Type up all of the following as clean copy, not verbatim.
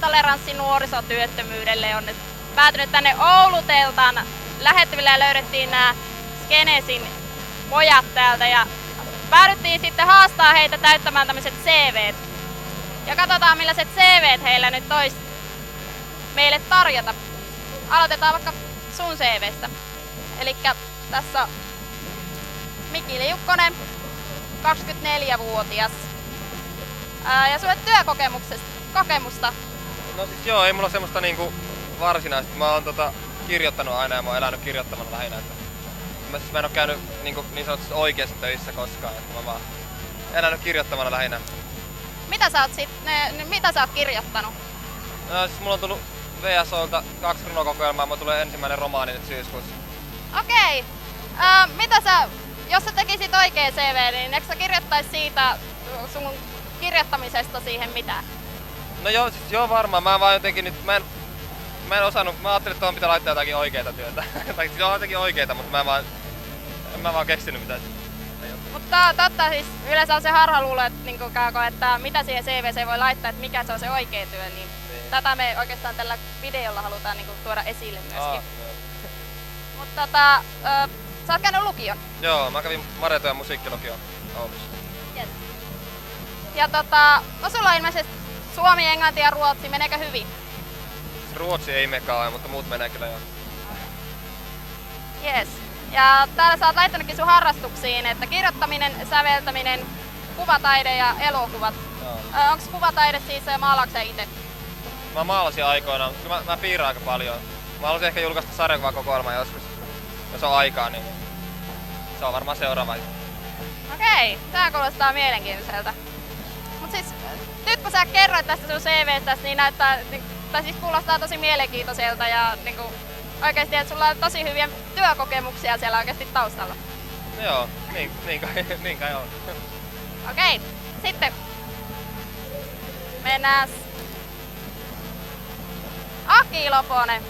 nollatoleranssi nuorisotyöttömyydelle on nyt päätynyt tänne Ouluteltaan lähettäville ja löydettiin nämä Skenesin pojat täältä ja päädyttiin sitten haastaa heitä täyttämään tämmöiset CVt. Ja katsotaan millaiset CVt heillä nyt olisi meille tarjota. Aloitetaan vaikka sun CVstä. Elikkä tässä on Mikili Jukkonen, 24-vuotias. Ja sulle työkokemusta? No siis joo, ei mulla semmoista niinku varsinaista. Mä oon kirjoittanut aina ja mä oon elänyt kirjoittamalla lähinnä. Mä en oo käynyt niin sanotusti oikeassa töissä koskaan. Että mä vaan elänyt kirjoittamalla lähinnä. Mitä sä oot kirjoittanut? No siis mulla on tullut VSOlta 2 runokokoelmaa, mulla tulee ensimmäinen romaani nyt syyskuussa. Okei. Jos sä tekisit oikea CV, niin eikö sä kirjoittais siitä sun kirjoittamisesta siihen mitään? No joo, siis joo varmaan. Mä vaan jotenkin nyt, mä en osannut, mä ajattelin, että tuohon pitää laittaa jotakin oikeita työtä. Tai siis on jotakin oikeita, mutta en mä vaan keksinyt mitään. Mutta totta siis yleensä on se harhaluulo, että mitä siihen CVC voi laittaa, että mikä se on se oikea työ, niin tätä me oikeastaan tällä videolla halutaan tuoda esille myöskin. Mutta sä oot käynyt lukion? Joo, mä kävin Maretojan musiikkilukion Oulussa. Yes. Ja no sulla on ilmeisesti suomi, englanti ja ruotsi, meneekö hyvin? Ruotsi ei mekaan, mutta muut menee kyllä jo. Yes. Ja täällä sä oot laittanutkin sun harrastuksiin, että kirjoittaminen, säveltäminen, kuvataide ja elokuvat. Onks kuvataide siis maalauksia itse? Mä maalasin aikoinaan, mutta mä piirrän aika paljon. Mä haluaisin ehkä julkaista sarjakuvakokoelman joskus. Jos on aikaa, niin se on varmaan seuraava. Okei, tää kuulostaa mielenkiintoiselta. Mut siis, nyt kun sä kerroit tästä sun CV:stä, niin näyttää, tai siis kuulostaa tosi mielenkiintoiselta ja oikeesti, että sulla on tosi hyviä työkokemuksia siellä oikeesti taustalla. No joo, niin kai on. Okei, sitten mennään Aki Loponen.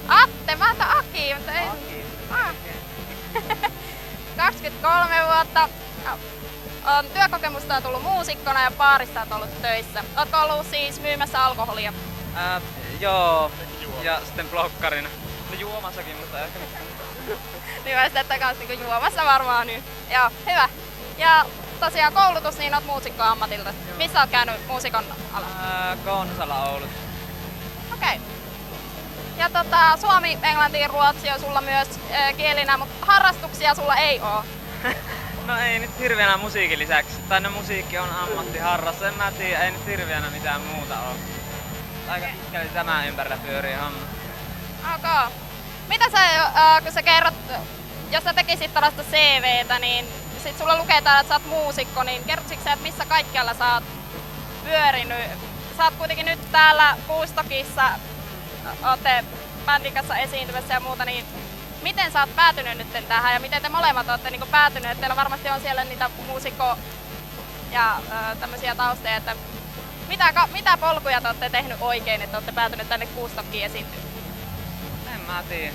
Atte, mä oon Aki, mutta ei... 23 vuotta. Työkokemusta on tullut muusikkona ja baarissa oot ollut töissä. Ootko ollut siis myymässä alkoholia? Joo, ja sitten blokkarina. No juomassakin, mutta ehkä Niin mä sitten kans juomassa varmaan nyt. Joo, hyvä. Ja tosiaan koulutus, niin oot muusikkoammatilta. Missä oot käynyt muusikon alalla? Konsala Oulussa. Okei. Ja suomi, englanti ja ruotsi on sulla myös kielinä, mutta harrastuksia sulla ei oo. No ei nyt hirveänä musiikin lisäksi. Tai no musiikki on ammattiharras. En mä tiedä, ei nyt hirveänä mitään muuta oo. Aika pitkälti tämän ympärillä pyörii homma. Okay. Mitä sä, kun sä kerrot, jos sä tekisit tällaista CVtä, niin sit sulla lukee täällä, että sä oot muusikko, niin kertoisitko sä, että missä kaikkialla sä oot pyörinyt? Sä oot kuitenkin nyt täällä Puustokissa, ootte bändin kanssa esiintymässä ja muuta, niin miten sä oot päätynyt nyt tähän ja miten te molemmat ootte päätyneet? Teillä varmasti on siellä niitä muusikko- ja tämmöisiä taustoja, että mitä polkuja te ootte tehnyt oikein, että ootte päätyneet tänne Puustokkiin esiintymään? En mä tiedä.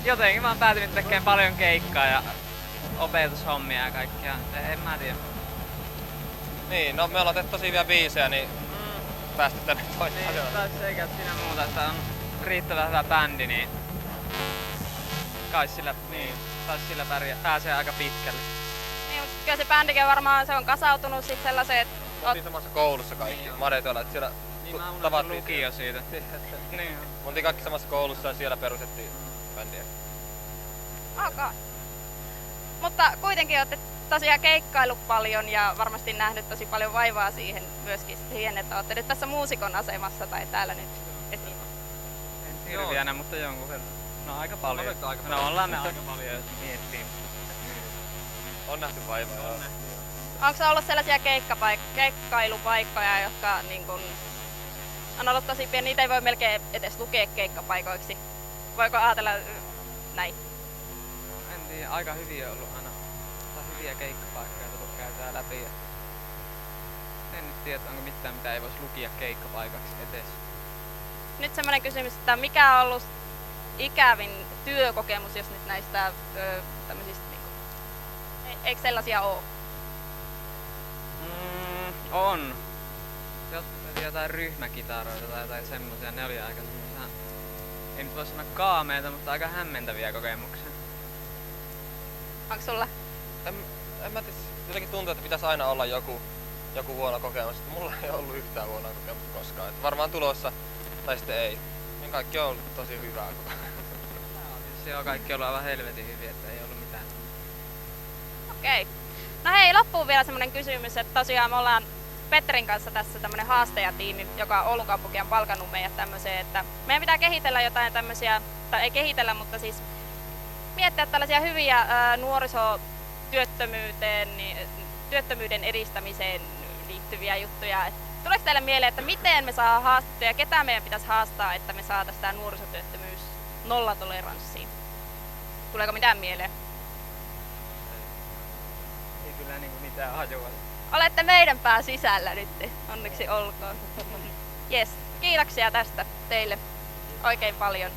Jotenkin mä oon päätynyt tekemään paljon keikkaa ja opetushommia ja kaikkea. En mä tiedä. Niin, no me ollaan tehty tosi hyviä biisejä, niin päästy tänne toistaan. Niin, taisi eikä siinä muuta, että on riittävän hyvä bändi, niin kai sillä pääsee aika pitkälle. Niin, mutta kyllä se bändikin varmaan se on kasautunut sit sellaiseen, että oltiin samassa koulussa kaikki, Maretoilla, että siellä niin mä tavattiin lukio siitä. Niin. Me oltiin kaikki samassa koulussa ja siellä perustettiin bändiä. Okay. Mutta kuitenkin olette tosiaan keikkaillut paljon ja varmasti nähnyt tosi paljon vaivaa myöskin siihen, että olette nyt tässä muusikon asemassa tai täällä nyt esiin. En hirveänä, mutta jonkun verran. No aika paljon. No ollaan me aika paljon, jos miettii. On nähty vaivaa. Onko ollut sellaisia keikkailupaikkoja, jotka on ollut tosi pieni, niitä ei voi melkein edes lukea keikkapaikoiksi. Voiko ajatella näin? En tiedä, aika hyviä on ollut aina. Hyviä keikkapaikkoja tullut käytää läpi. En nyt tiedä, onko mitään mitä ei voisi lukia keikkapaikaksi edes. Nyt semmoinen kysymys, että mikä on ollut ikävin työkokemus, jos nyt näistä tämmöisistä, eikö sellaisia ole? On. Joskus oli jotain ryhmäkitaroita tai jotain semmosia, ne oli aika semmosia, ei nyt voi sanoa kaameita, mutta aika hämmentäviä kokemuksia. Onko sulla? En mä tiedä, jotenkin tuntuu, että pitäisi aina olla joku huono kokemus. Mulla ei ollut yhtään huonoa kokemusta koskaan. Et varmaan tulossa, tai sitten ei. Niin kaikki on ollut tosi hyvää. Joo, kaikki on ollut aivan helvetin hyviä, että ei ollut mitään. Okei. No hei, loppuun vielä semmonen kysymys, että tosiaan me ollaan Petterin kanssa tässä tämmönen haastajatiimi, joka on Oulun kaupunki on palkannut meidät tämmöiseen, että meidän pitää kehitellä jotain tämmöisiä, tai ei kehitellä, mutta siis miettiä tällaisia hyviä nuorisotyöttömyyteen, työttömyyden edistämiseen liittyviä juttuja. Et tuleeko teille mieleen, että miten me saadaan haastettua ja ketä meidän pitäisi haastaa, että me saataisiin tämä nuorisotyöttömyys nollatoleranssiin? Tuleeko mitään mieleen? Ei kyllä niinku mitään hajua. Olette meidän pää sisällä nyt, onneksi olkoon. Jes, kiitoksia tästä teille oikein paljon.